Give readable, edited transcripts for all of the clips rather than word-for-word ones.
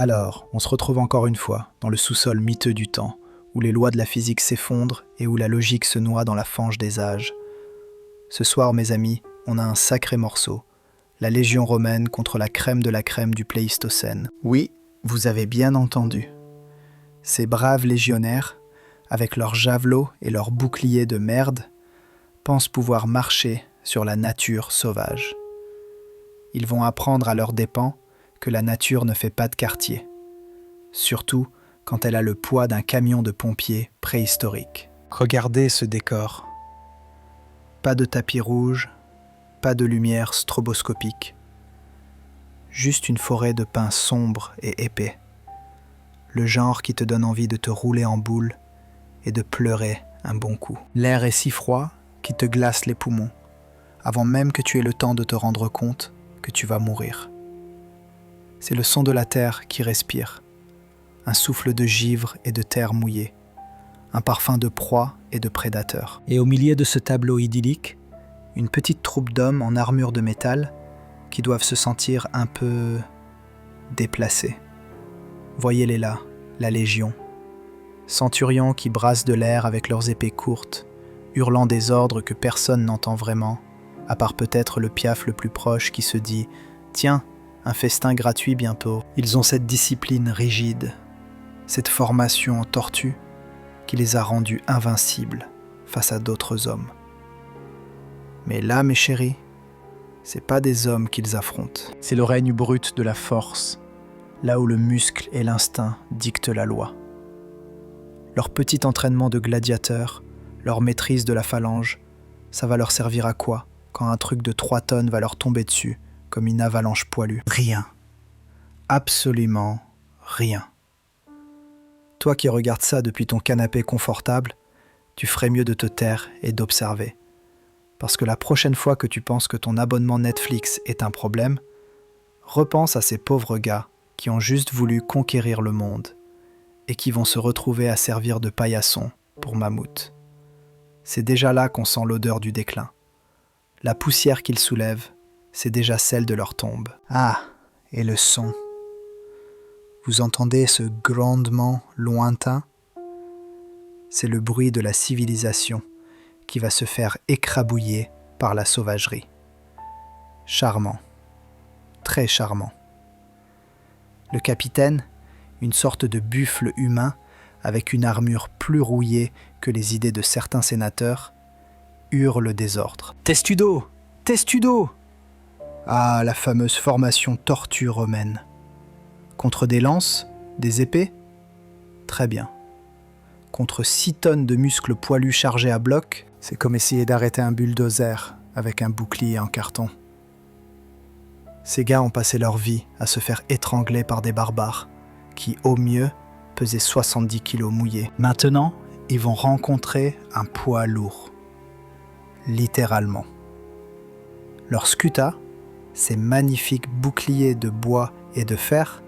Alors, on se retrouve encore une fois dans le sous-sol miteux du temps, où les lois de la physique s'effondrent et où la logique se noie dans la fange des âges. Ce soir, mes amis, on a un sacré morceau. La Légion romaine contre la crème de la crème du Pléistocène. Oui, vous avez bien entendu. Ces braves légionnaires, avec leurs javelots et leurs boucliers de merde, pensent pouvoir marcher sur la nature sauvage. Ils vont apprendre à leurs dépens que la nature ne fait pas de quartier, surtout quand elle a le poids d'un camion de pompiers préhistorique. Regardez ce décor. Pas de tapis rouge, pas de lumière stroboscopique. Juste une forêt de pins sombres et épais. Le genre qui te donne envie de te rouler en boule et de pleurer un bon coup. L'air est si froid qu'il te glace les poumons, avant même que tu aies le temps de te rendre compte que tu vas mourir. C'est le son de la terre qui respire, un souffle de givre et de terre mouillée, un parfum de proie et de prédateur. Et au milieu de ce tableau idyllique, une petite troupe d'hommes en armure de métal qui doivent se sentir un peu déplacés. Voyez-les là, la Légion. Centurions qui brassent de l'air avec leurs épées courtes, hurlant des ordres que personne n'entend vraiment, à part peut-être le piaf le plus proche qui se dit « Tiens, un festin gratuit bientôt ». Ils ont cette discipline rigide, cette formation en tortue qui les a rendus invincibles face à d'autres hommes. Mais là, mes chéris, c'est pas des hommes qu'ils affrontent. C'est le règne brut de la force, là où le muscle et l'instinct dictent la loi. Leur petit entraînement de gladiateurs, leur maîtrise de la phalange, ça va leur servir à quoi quand un truc de 3 tonnes va leur tomber dessus comme une avalanche poilue? Rien. Absolument rien. Toi qui regardes ça depuis ton canapé confortable, tu ferais mieux de te taire et d'observer. Parce que la prochaine fois que tu penses que ton abonnement Netflix est un problème, repense à ces pauvres gars qui ont juste voulu conquérir le monde et qui vont se retrouver à servir de paillasson pour mammouth. C'est déjà là qu'on sent l'odeur du déclin. La poussière qu'ils soulèvent, c'est déjà celle de leur tombe. Ah, et le son. Vous entendez ce grondement lointain? C'est le bruit de la civilisation qui va se faire écrabouiller par la sauvagerie. Charmant. Très charmant. Le capitaine, une sorte de buffle humain avec une armure plus rouillée que les idées de certains sénateurs, hurle des ordres. « Testudo! Testudo !» Ah, la fameuse formation tortue romaine. Contre des lances, des épées? Très bien. Contre 6 tonnes de muscles poilus chargés à bloc, c'est comme essayer d'arrêter un bulldozer avec un bouclier en carton. Ces gars ont passé leur vie à se faire étrangler par des barbares qui, au mieux, pesaient 70 kilos mouillés. Maintenant, ils vont rencontrer un poids lourd. Littéralement. Leur scuta, ces magnifiques boucliers de bois et de fer,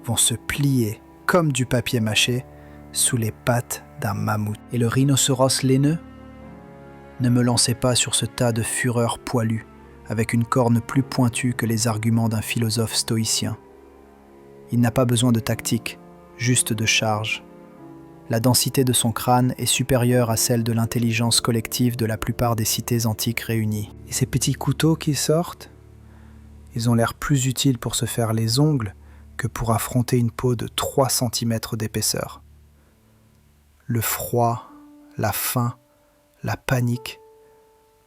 vont se plier comme du papier mâché sous les pattes d'un mammouth. Et le rhinocéros laineux? Ne me lancez pas sur ce tas de fureurs poilues, avec une corne plus pointue que les arguments d'un philosophe stoïcien. Il n'a pas besoin de tactique, juste de charge. La densité de son crâne est supérieure à celle de l'intelligence collective de la plupart des cités antiques réunies. Et ces petits couteaux qui sortent, ils ont l'air plus utiles pour se faire les ongles que pour affronter une peau de 3 cm d'épaisseur. Le froid, la faim, la panique,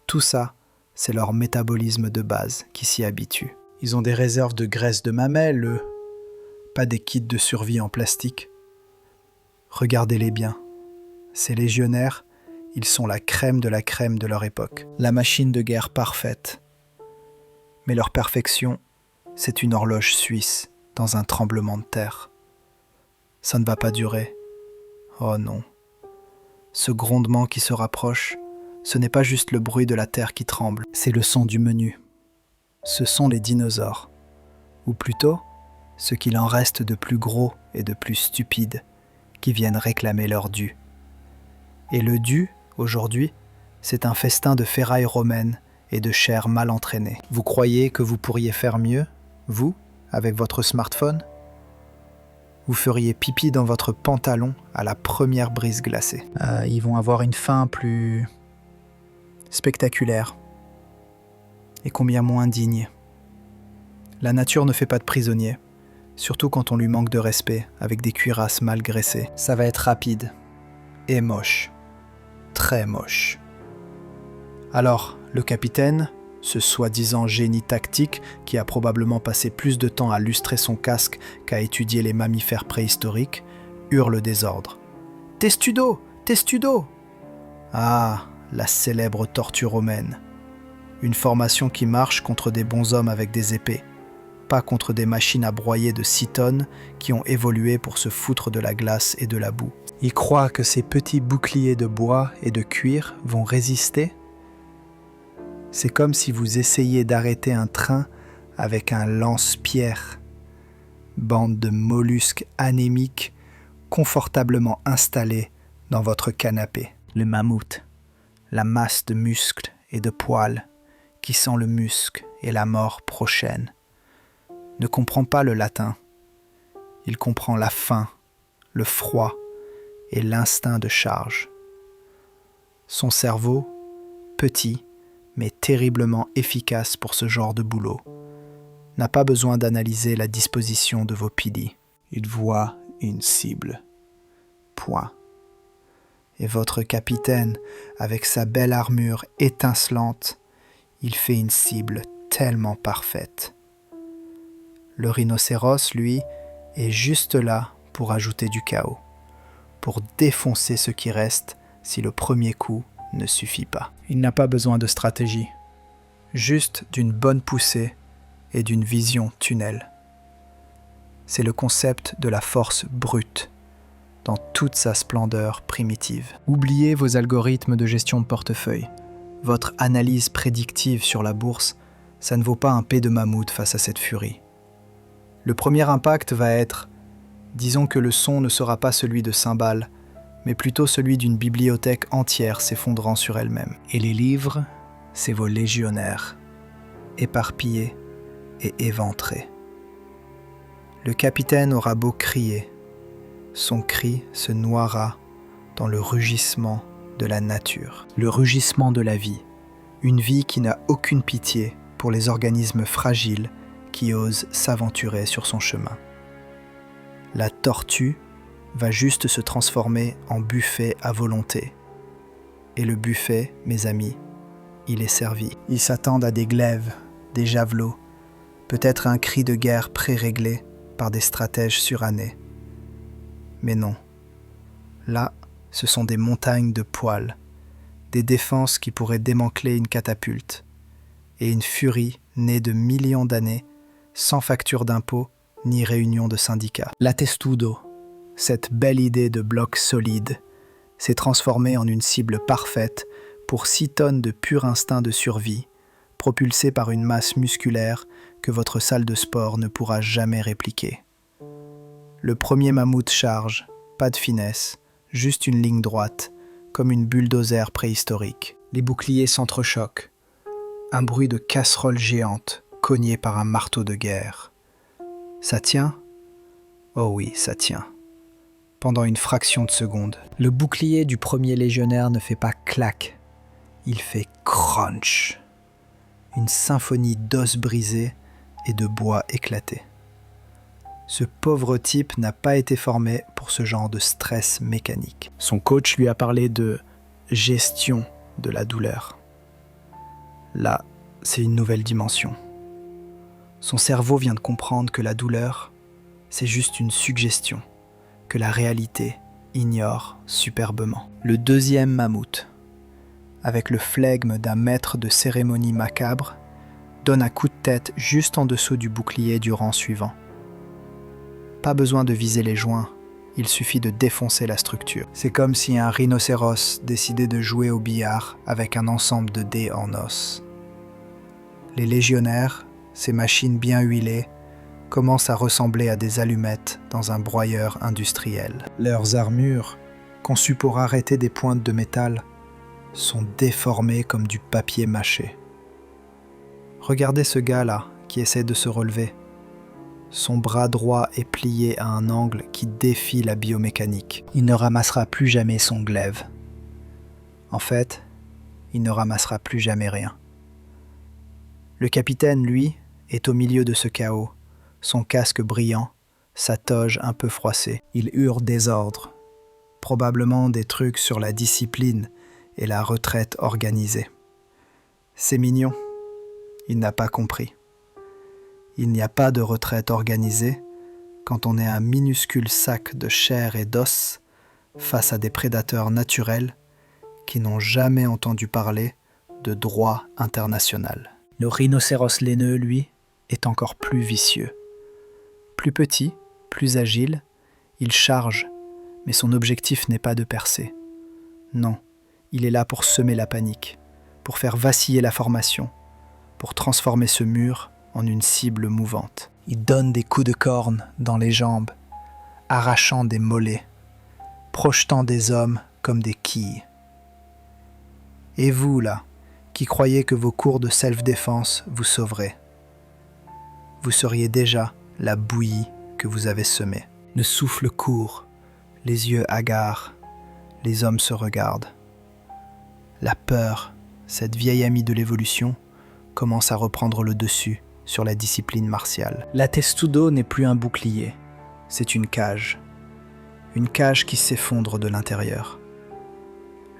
tout ça, c'est leur métabolisme de base qui s'y habitue. Ils ont des réserves de graisse de mamelle, eux, pas des kits de survie en plastique. Regardez-les bien. Ces légionnaires, ils sont la crème de leur époque. La machine de guerre parfaite. Mais leur perfection, c'est une horloge suisse dans un tremblement de terre. Ça ne va pas durer. Oh non. Ce grondement qui se rapproche, ce n'est pas juste le bruit de la terre qui tremble, c'est le son du menu. Ce sont les dinosaures. Ou plutôt, ce qu'il en reste de plus gros et de plus stupide, qui viennent réclamer leur dû. Et le dû, aujourd'hui, c'est un festin de ferraille romaine et de chair mal entraînée. Vous croyez que vous pourriez faire mieux, vous, avec votre smartphone? Vous feriez pipi dans votre pantalon à la première brise glacée. Ils vont avoir une fin plus spectaculaire et combien moins digne. La nature ne fait pas de prisonniers, surtout quand on lui manque de respect avec des cuirasses mal graissées. Ça va être rapide et moche, très moche. Alors, le capitaine, ce soi-disant génie tactique qui a probablement passé plus de temps à lustrer son casque qu'à étudier les mammifères préhistoriques, hurle des ordres. « Testudo ! Testudo !» Ah, la célèbre tortue romaine. Une formation qui marche contre des bonshommes avec des épées, pas contre des machines à broyer de 6 tonnes qui ont évolué pour se foutre de la glace et de la boue. Ils croient que ces petits boucliers de bois et de cuir vont résister ? C'est comme si vous essayiez d'arrêter un train avec un lance-pierre. Bande de mollusques anémiques confortablement installés dans votre canapé. Le mammouth, la masse de muscles et de poils qui sent le musc et la mort prochaine, ne comprend pas le latin. Il comprend la faim, le froid et l'instinct de charge. Son cerveau, petit, mais terriblement efficace pour ce genre de boulot, n'a pas besoin d'analyser la disposition de vos pili. Il voit une cible. Point. Et votre capitaine, avec sa belle armure étincelante, il fait une cible tellement parfaite. Le rhinocéros, lui, est juste là pour ajouter du chaos, pour défoncer ce qui reste si le premier coup ne suffit pas. Il n'a pas besoin de stratégie, juste d'une bonne poussée et d'une vision tunnel. C'est le concept de la force brute, dans toute sa splendeur primitive. Oubliez vos algorithmes de gestion de portefeuille. Votre analyse prédictive sur la bourse, ça ne vaut pas un P de mammouth face à cette furie. Le premier impact va être, disons que le son ne sera pas celui de cymbales, mais plutôt celui d'une bibliothèque entière s'effondrant sur elle-même. Et les livres, c'est vos légionnaires, éparpillés et éventrés. Le capitaine aura beau crier, son cri se noiera dans le rugissement de la nature, le rugissement de la vie, une vie qui n'a aucune pitié pour les organismes fragiles qui osent s'aventurer sur son chemin. La tortue va juste se transformer en buffet à volonté. Et le buffet, mes amis, il est servi. Ils s'attendent à des glaives, des javelots, peut-être un cri de guerre pré-réglé par des stratèges surannés. Mais non. Là, ce sont des montagnes de poils, des défenses qui pourraient démanteler une catapulte, et une furie née de millions d'années, sans facture d'impôt ni réunion de syndicats. La testudo, cette belle idée de bloc solide, s'est transformée en une cible parfaite pour 6 tonnes de pur instinct de survie, propulsée par une masse musculaire que votre salle de sport ne pourra jamais répliquer. Le premier mammouth charge, pas de finesse, juste une ligne droite, comme une bulldozer préhistorique. Les boucliers s'entrechoquent. Un bruit de casserole géante, cognée par un marteau de guerre. Ça tient ? Oh oui, ça tient. Pendant une fraction de seconde. Le bouclier du premier légionnaire ne fait pas clac, il fait crunch. Une symphonie d'os brisés et de bois éclatés. Ce pauvre type n'a pas été formé pour ce genre de stress mécanique. Son coach lui a parlé de gestion de la douleur. Là, c'est une nouvelle dimension. Son cerveau vient de comprendre que la douleur, c'est juste une suggestion, que la réalité ignore superbement. Le deuxième mammouth, avec le flegme d'un maître de cérémonie macabre, donne un coup de tête juste en dessous du bouclier du rang suivant. Pas besoin de viser les joints, il suffit de défoncer la structure. C'est comme si un rhinocéros décidait de jouer au billard avec un ensemble de dés en os. Les légionnaires, ces machines bien huilées, commencent à ressembler à des allumettes dans un broyeur industriel. Leurs armures, conçues pour arrêter des pointes de métal, sont déformées comme du papier mâché. Regardez ce gars-là qui essaie de se relever. Son bras droit est plié à un angle qui défie la biomécanique. Il ne ramassera plus jamais son glaive. En fait, il ne ramassera plus jamais rien. Le capitaine, lui, est au milieu de ce chaos, son casque brillant, sa toge un peu froissée. Il hurle des ordres, probablement des trucs sur la discipline et la retraite organisée. C'est mignon, il n'a pas compris. Il n'y a pas de retraite organisée quand on est un minuscule sac de chair et d'os face à des prédateurs naturels qui n'ont jamais entendu parler de droit international. Le rhinocéros laineux, lui, est encore plus vicieux. Plus petit, plus agile, il charge, mais son objectif n'est pas de percer. Non, il est là pour semer la panique, pour faire vaciller la formation, pour transformer ce mur en une cible mouvante. Il donne des coups de corne dans les jambes, arrachant des mollets, projetant des hommes comme des quilles. Et vous, là, qui croyez que vos cours de self-défense vous sauveraient, vous seriez déjà la bouillie que vous avez semée. Le souffle court, les yeux hagards, les hommes se regardent. La peur, cette vieille amie de l'évolution, commence à reprendre le dessus sur la discipline martiale. La testudo n'est plus un bouclier, c'est une cage. Une cage qui s'effondre de l'intérieur.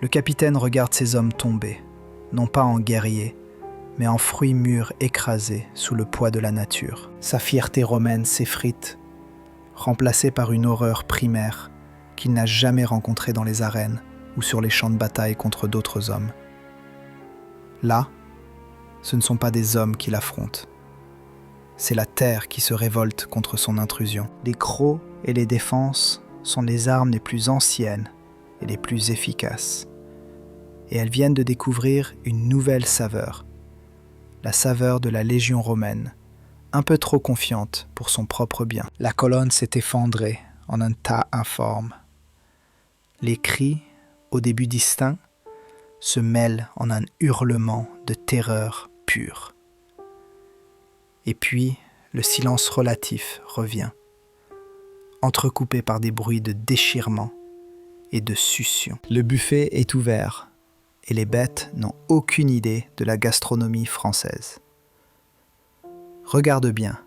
Le capitaine regarde ces hommes tomber, non pas en guerriers, mais en fruits mûrs écrasés sous le poids de la nature. Sa fierté romaine s'effrite, remplacée par une horreur primaire qu'il n'a jamais rencontrée dans les arènes ou sur les champs de bataille contre d'autres hommes. Là, ce ne sont pas des hommes qui l'affrontent. C'est la terre qui se révolte contre son intrusion. Les crocs et les défenses sont les armes les plus anciennes et les plus efficaces. Et elles viennent de découvrir une nouvelle saveur. La saveur de la Légion romaine, un peu trop confiante pour son propre bien. La colonne s'est effondrée en un tas informe. Les cris, au début distincts, se mêlent en un hurlement de terreur pure. Et puis, le silence relatif revient, entrecoupé par des bruits de déchirement et de succion. Le buffet est ouvert, et les bêtes n'ont aucune idée de la gastronomie française. Regarde bien,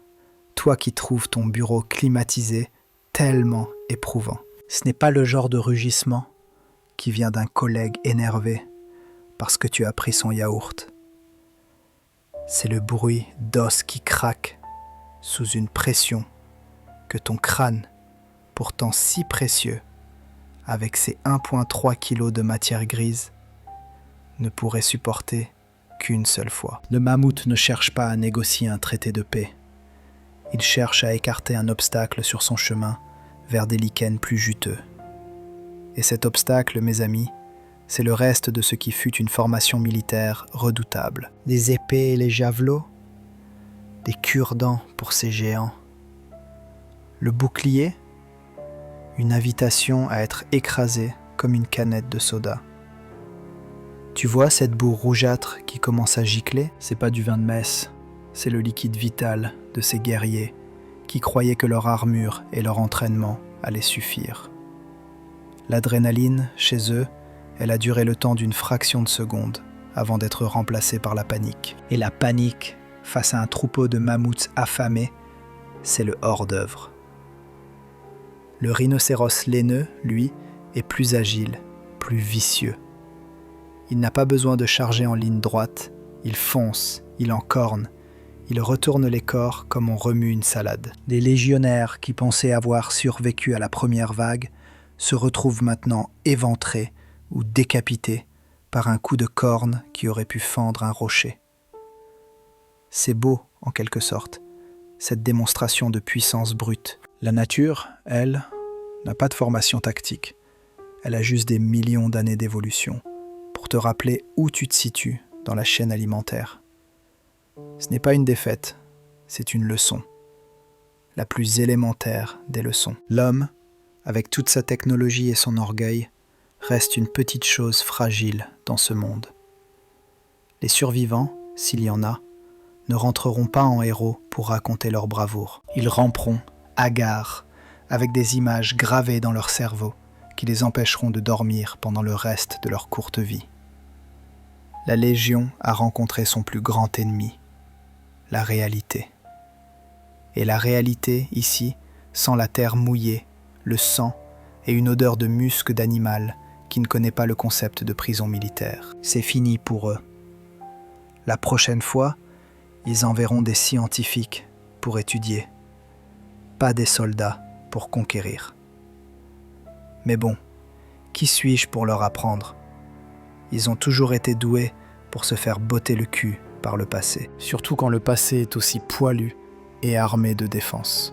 toi qui trouves ton bureau climatisé tellement éprouvant. Ce n'est pas le genre de rugissement qui vient d'un collègue énervé parce que tu as pris son yaourt. C'est le bruit d'os qui craquent sous une pression que ton crâne, pourtant si précieux, avec ses 1,3 kg de matière grise, ne pourrait supporter qu'une seule fois. Le mammouth ne cherche pas à négocier un traité de paix. Il cherche à écarter un obstacle sur son chemin vers des lichens plus juteux. Et cet obstacle, mes amis, c'est le reste de ce qui fut une formation militaire redoutable. Les épées et les javelots, des cure-dents pour ces géants. Le bouclier, une invitation à être écrasé comme une canette de soda. Tu vois cette boue rougeâtre qui commence à gicler? C'est pas du vin de messe, c'est le liquide vital de ces guerriers qui croyaient que leur armure et leur entraînement allaient suffire. L'adrénaline, chez eux, elle a duré le temps d'une fraction de seconde avant d'être remplacée par la panique. Et la panique, face à un troupeau de mammouths affamés, c'est le hors-d'œuvre. Le rhinocéros laineux, lui, est plus agile, plus vicieux. Il n'a pas besoin de charger en ligne droite, il fonce, il encorne, il retourne les corps comme on remue une salade. Les légionnaires qui pensaient avoir survécu à la première vague se retrouvent maintenant éventrés ou décapités par un coup de corne qui aurait pu fendre un rocher. C'est beau, en quelque sorte, cette démonstration de puissance brute. La nature, elle, n'a pas de formation tactique. Elle a juste des millions d'années d'évolution pour te rappeler où tu te situes dans la chaîne alimentaire. Ce n'est pas une défaite, c'est une leçon. La plus élémentaire des leçons. L'homme, avec toute sa technologie et son orgueil, reste une petite chose fragile dans ce monde. Les survivants, s'il y en a, ne rentreront pas en héros pour raconter leur bravoure. Ils ramperont, hagards, avec des images gravées dans leur cerveau qui les empêcheront de dormir pendant le reste de leur courte vie. La Légion a rencontré son plus grand ennemi, la réalité. Et la réalité, ici, sent la terre mouillée, le sang et une odeur de musc d'animal qui ne connaît pas le concept de prison militaire. C'est fini pour eux. La prochaine fois, ils enverront des scientifiques pour étudier, pas des soldats pour conquérir. Mais bon, qui suis-je pour leur apprendre ? Ils ont toujours été doués pour se faire botter le cul par le passé, surtout quand le passé est aussi poilu et armé de défense.